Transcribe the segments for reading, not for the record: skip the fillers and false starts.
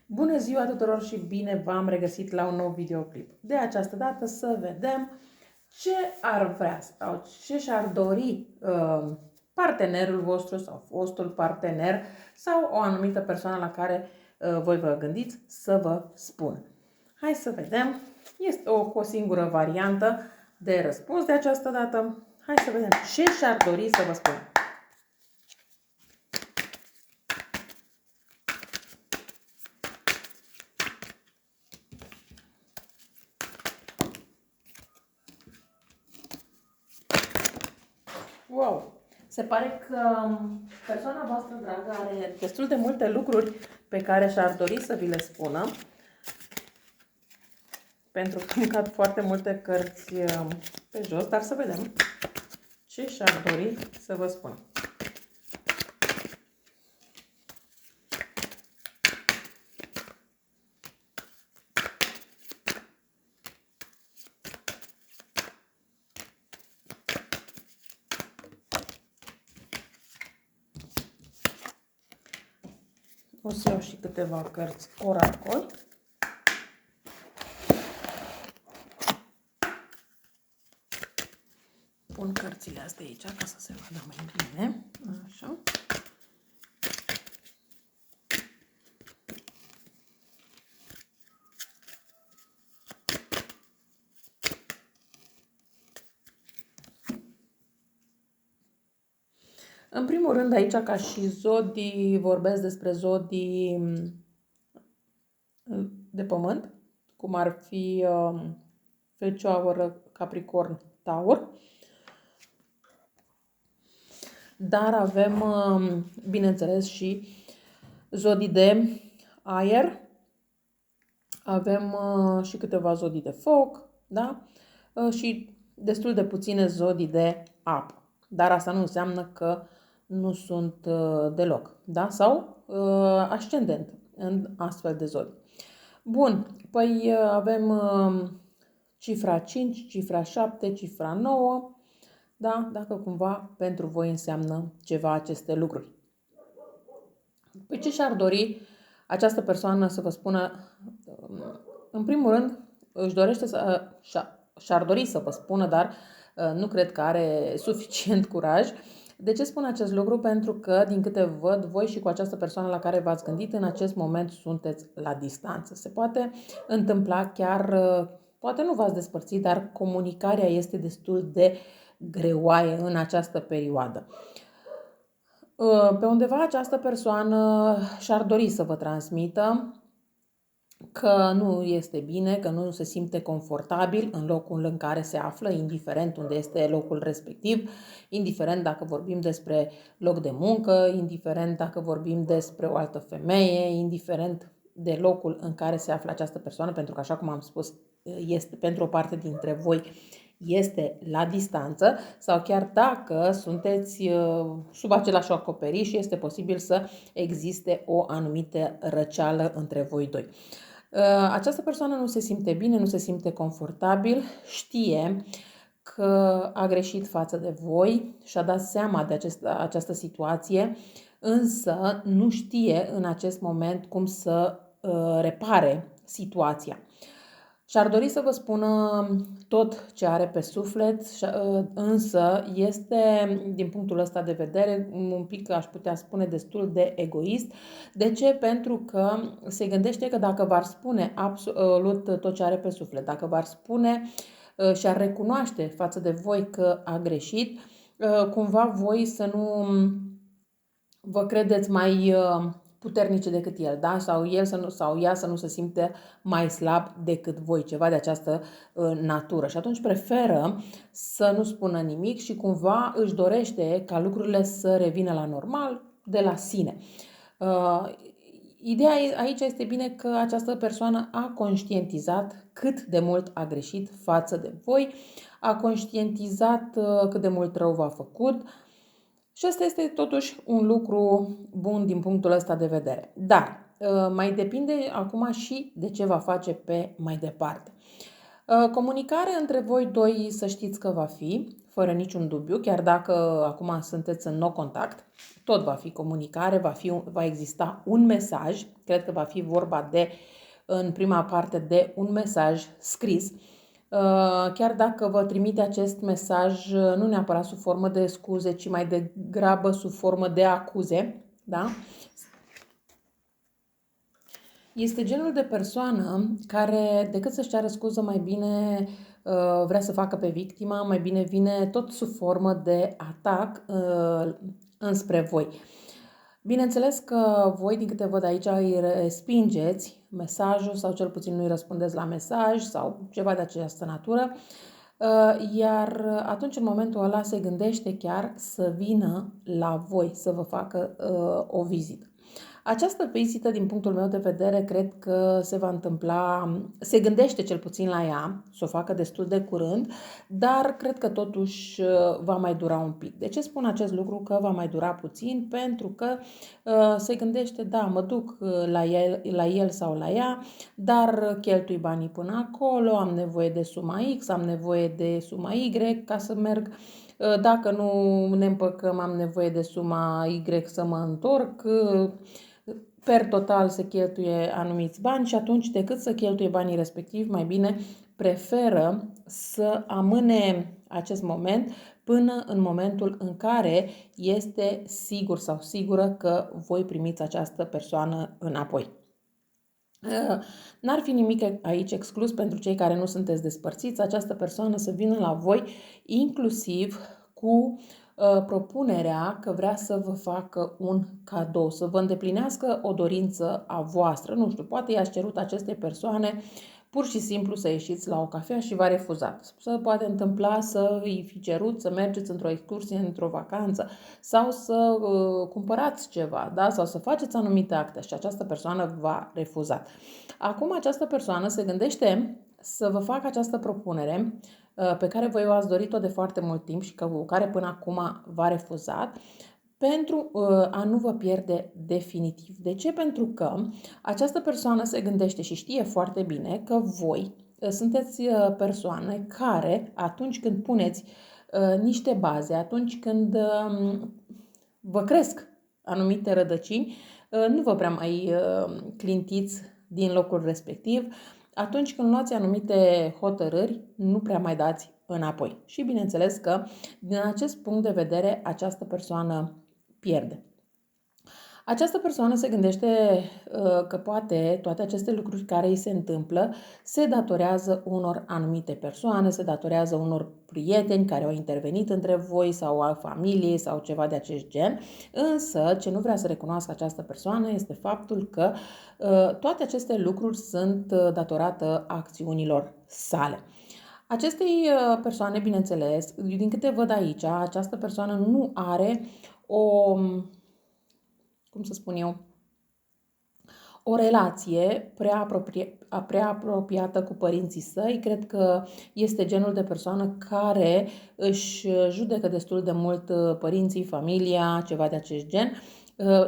Bună ziua tuturor și bine v-am regăsit la un nou videoclip. De această dată să vedem ce ar vrea sau ce și-ar dori partenerul vostru sau fostul partener sau o anumită persoană la care voi vă gândiți să vă spună. Hai să vedem. Este cu o singură variantă de răspuns de această dată. Hai să vedem ce și-ar dori să vă spună. Wow! Se pare că persoana voastră dragă are destul de multe lucruri pe care și-ar dori să vi le spună. Pentru că am cad foarte multe cărți pe jos, dar să vedem ce și-ar dori să vă spună. O să iau și câteva cărți oracol. Pun cărțile astea aici ca să se vadă mai bine. Așa. În primul rând, aici, ca și zodii, vorbesc despre zodii de pământ, cum ar fi Fecioară, Capricorn, Taur. Dar avem, bineînțeles, și zodii de aer. Avem și câteva zodii de foc, da? Și destul de puține zodii de apă. Dar asta nu înseamnă că nu sunt deloc, da? Sau ascendent în astfel de zodii. Bun, păi avem cifra 5, cifra 7, cifra 9, da? Dacă cumva pentru voi înseamnă ceva aceste lucruri. Păi ce și-ar dori această persoană să vă spună? În primul rând, își dorește și-ar dori să vă spună, dar nu cred că are suficient curaj. De ce spun acest lucru? Pentru că, din câte văd, voi și cu această persoană la care v-ați gândit, în acest moment sunteți la distanță. Se poate întâmpla chiar, poate nu v-ați despărțit, dar comunicarea este destul de greoaie în această perioadă. Pe undeva această persoană și-ar dori să vă transmită că nu este bine, că nu se simte confortabil în locul în care se află, indiferent unde este locul respectiv, indiferent dacă vorbim despre loc de muncă, indiferent dacă vorbim despre o altă femeie, indiferent de locul în care se află această persoană, pentru că, așa cum am spus, este pentru o parte dintre voi este la distanță, sau chiar dacă sunteți sub același acoperiș, este posibil să existe o anumită răceală între voi doi. Această persoană nu se simte bine, nu se simte confortabil, știe că a greșit față de voi, și-a dat seama de această situație, însă nu știe în acest moment cum să repare situația. Și-ar dori să vă spună tot ce are pe suflet, însă este, din punctul ăsta de vedere, un pic, aș putea spune, destul de egoist. De ce? Pentru că se gândește că dacă v-ar spune absolut tot ce are pe suflet, dacă v-ar spune și ar recunoaște față de voi că a greșit, cumva voi să nu vă credeți mai puternice decât el, da? Sau el sau ea să nu se simte mai slab decât voi, ceva de această natură. Și atunci preferă să nu spună nimic și cumva își dorește ca lucrurile să revină la normal de la sine. Ideea aici este bine că această persoană a conștientizat cât de mult a greșit față de voi, a conștientizat cât de mult rău v-a făcut. Și asta este totuși un lucru bun din punctul ăsta de vedere. Dar mai depinde acum și de ce va face pe mai departe. Comunicare între voi doi să știți că va fi, fără niciun dubiu, chiar dacă acum sunteți în no contact, tot va fi comunicare, va exista un mesaj, cred că va fi vorba de, în prima parte, de un mesaj scris. Chiar dacă vă trimite acest mesaj, nu neapărat sub formă de scuze, ci mai degrabă sub formă de acuze, da? Este genul de persoană care, decât să-și ceară scuză, mai bine vrea să facă pe victima, mai bine vine tot sub formă de atac înspre voi. Bineînțeles că voi, din câte văd aici, îi respingeți mesajul sau cel puțin nu îi răspundeți la mesaj sau ceva de această natură, iar atunci, în momentul ăla, se gândește chiar să vină la voi, să vă facă o vizită. Această vizită, din punctul meu de vedere, cred că se va întâmpla, se gândește cel puțin la ea, să o facă destul de curând, dar cred că totuși va mai dura un pic. De ce spun acest lucru că va mai dura puțin? Pentru că se gândește, da, mă duc la el sau la ea, dar cheltui banii până acolo, am nevoie de suma X, am nevoie de suma Y ca să merg. Dacă nu ne împăcăm, am nevoie de suma Y să mă întorc. Per total se cheltuie anumiți bani și atunci, decât să cheltuie banii respectivi, mai bine preferă să amâne acest moment până în momentul în care este sigur sau sigură că voi primiți această persoană înapoi. N-ar fi nimic aici exclus pentru cei care nu sunteți despărțiți, această persoană să vină la voi inclusiv cu propunerea că vrea să vă facă un cadou, să vă îndeplinească o dorință a voastră. Nu știu, poate i-ați cerut acestei persoane pur și simplu să ieșiți la o cafea și v-a refuzat. Se poate întâmpla să îi fi cerut să mergeți într-o excursie, într-o vacanță sau să cumpărați ceva, da? Sau să faceți anumite acte și această persoană v-a refuzat. Acum această persoană se gândește să vă facă această propunere pe care voi ați dorit-o de foarte mult timp și care până acum v-a refuzat, pentru a nu vă pierde definitiv. De ce? Pentru că această persoană se gândește și știe foarte bine că voi sunteți persoane care, atunci când puneți niște baze, atunci când vă cresc anumite rădăcini, nu vă prea mai clintiți din locul respectiv. Atunci când luați anumite hotărâri, nu prea mai dați înapoi. Și bineînțeles că, din acest punct de vedere, această persoană pierde. Această persoană se gândește că poate toate aceste lucruri care îi se întâmplă se datorează unor anumite persoane, se datorează unor prieteni care au intervenit între voi sau a familiei sau ceva de acest gen. Însă, ce nu vrea să recunoască această persoană este faptul că toate aceste lucruri sunt datorate acțiunilor sale. Acestei persoane, bineînțeles, din câte văd aici, această persoană nu are cum să spun eu, o relație prea apropiată cu părinții săi. Cred că este genul de persoană care își judecă destul de mult părinții, familia, ceva de acest gen,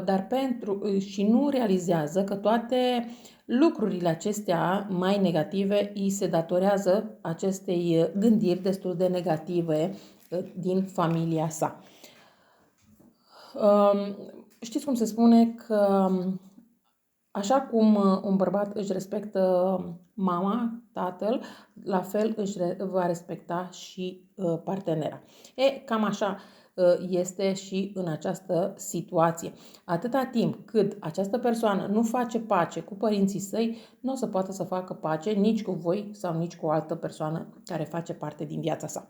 dar și nu realizează că toate lucrurile acestea mai negative îi se datorează acestei gândiri destul de negative din familia sa. Știți cum se spune că așa cum un bărbat își respectă mama, tatăl, la fel își va respecta și partenera. Cam așa este și în această situație. Atâta timp cât această persoană nu face pace cu părinții săi, nu o să poată să facă pace nici cu voi sau nici cu o altă persoană care face parte din viața sa.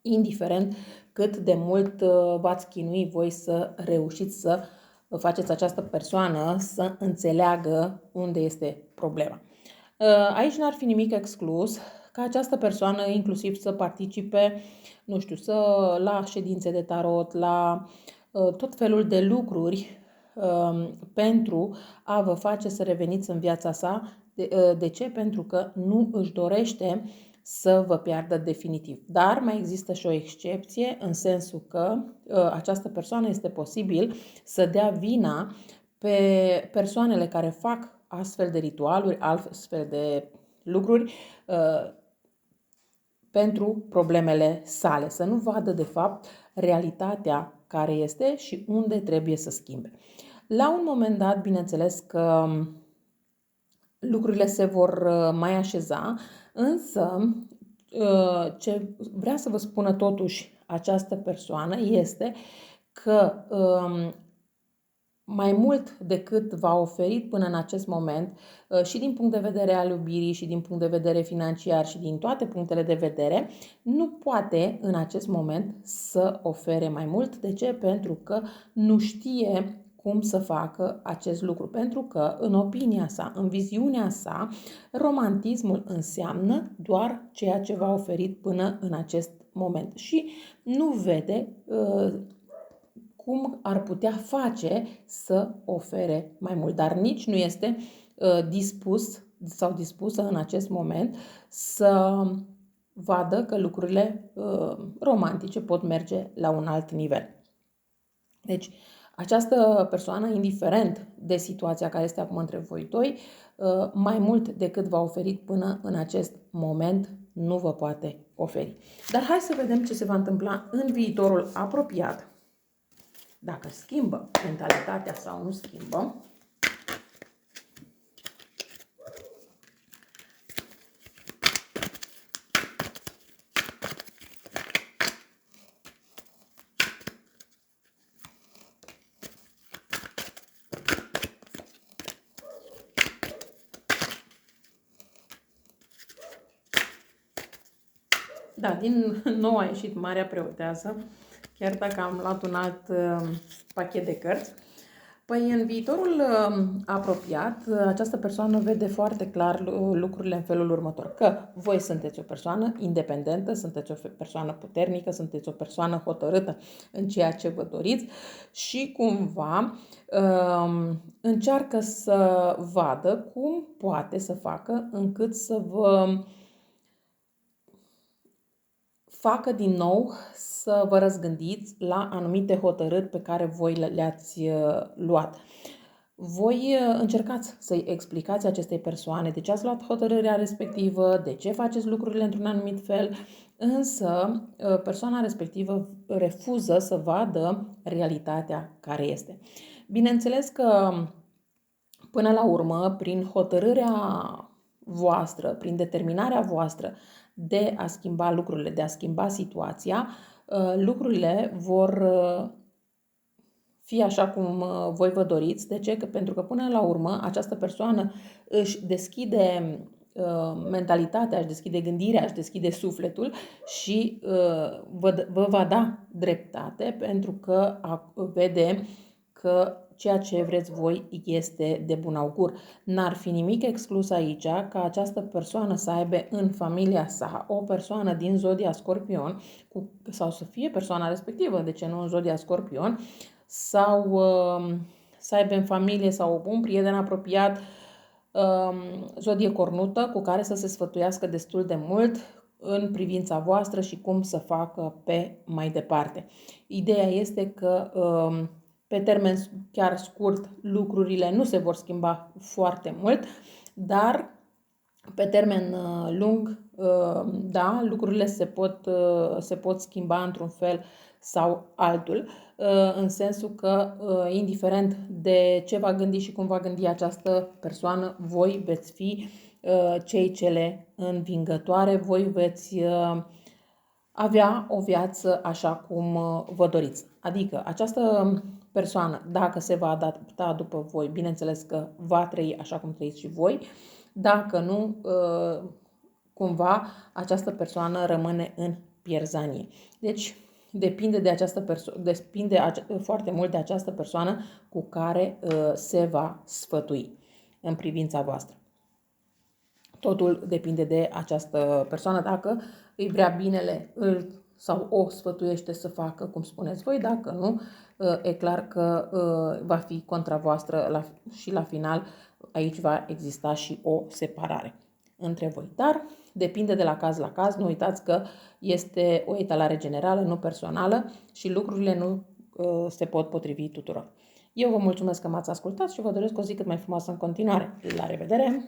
Indiferent cât de mult v-ați chinui voi să reușiți să faceți această persoană să înțeleagă unde este problema. Aici n-ar fi nimic exclus ca această persoană inclusiv să participe, nu știu, la ședințe de tarot, la tot felul de lucruri pentru a vă face să reveniți în viața sa. De ce? Pentru că nu își dorește să vă piardă definitiv. Dar mai există și o excepție, în sensul că această persoană este posibil să dea vina pe persoanele care fac astfel de ritualuri, astfel de lucruri pentru problemele sale, să nu vadă de fapt realitatea care este și unde trebuie să schimbe. La un moment dat, bineînțeles că lucrurile se vor mai așeza, însă ce vrea să vă spună totuși această persoană este că mai mult decât v-a oferit până în acest moment și din punct de vedere al iubirii și din punct de vedere financiar și din toate punctele de vedere, nu poate în acest moment să ofere mai mult. De ce? Pentru că nu știe cum să facă acest lucru. Pentru că, în opinia sa, în viziunea sa, romantismul înseamnă doar ceea ce v-a oferit până în acest moment și nu vede cum ar putea face să ofere mai mult, dar nici nu este dispus sau dispusă în acest moment să vadă că lucrurile romantice pot merge la un alt nivel. Deci, această persoană, indiferent de situația care este acum între voi doi, mai mult decât v-a oferit până în acest moment, nu vă poate oferi. Dar hai să vedem ce se va întâmpla în viitorul apropiat. Dacă schimbă mentalitatea sau nu schimbă. Da, din nou a ieșit Marea Preoteasă, chiar dacă am luat un alt pachet de cărți. Păi în viitorul apropiat, această persoană vede foarte clar lucrurile în felul următor. Că voi sunteți o persoană independentă, sunteți o persoană puternică, sunteți o persoană hotărâtă în ceea ce vă doriți și cumva încearcă să vadă cum poate să facă încât să vă facă din nou să vă răzgândiți la anumite hotărâri pe care voi le-ați luat. Voi încercați să-i explicați acestei persoane de ce ați luat hotărârea respectivă, de ce faceți lucrurile într-un anumit fel, însă persoana respectivă refuză să vadă realitatea care este. Bineînțeles că până la urmă, prin hotărârea voastră, prin determinarea voastră de a schimba lucrurile, de a schimba situația, lucrurile vor fi așa cum voi vă doriți. De ce? Pentru că până la urmă această persoană își deschide mentalitatea, își deschide gândirea, își deschide sufletul și vă va da dreptate pentru că vede că ceea ce vreți voi este de bun augur. N-ar fi nimic exclus aici ca această persoană să aibă în familia sa o persoană din zodia Scorpion sau să fie persoana respectivă, de ce nu în zodia Scorpion, sau să aibă în familie sau un prieten apropiat zodie cornută cu care să se sfătuiască destul de mult în privința voastră și cum să facă pe mai departe. Ideea este că pe termen chiar scurt lucrurile nu se vor schimba foarte mult, dar pe termen lung, da, lucrurile se pot schimba într-un fel sau altul, în sensul că, indiferent de ce va gândi și cum va gândi această persoană, voi veți fi cei cele învingătoare, voi veți avea o viață așa cum vă doriți. Adică această persoană, dacă se va adapta după voi, bineînțeles că va trăi așa cum trăiți și voi, dacă nu, cumva această persoană rămâne în pierzanie. Deci depinde foarte mult de această persoană cu care se va sfătui în privința voastră. Totul depinde de această persoană, dacă îi vrea binele sau o sfătuiește să facă cum spuneți voi, dacă nu, e clar că va fi contra voastră și la final aici va exista și o separare între voi. Dar depinde de la caz la caz, nu uitați că este o etalare generală, nu personală și lucrurile nu se pot potrivi tuturor. Eu vă mulțumesc că m-ați ascultat și vă doresc o zi cât mai frumoasă în continuare. La revedere!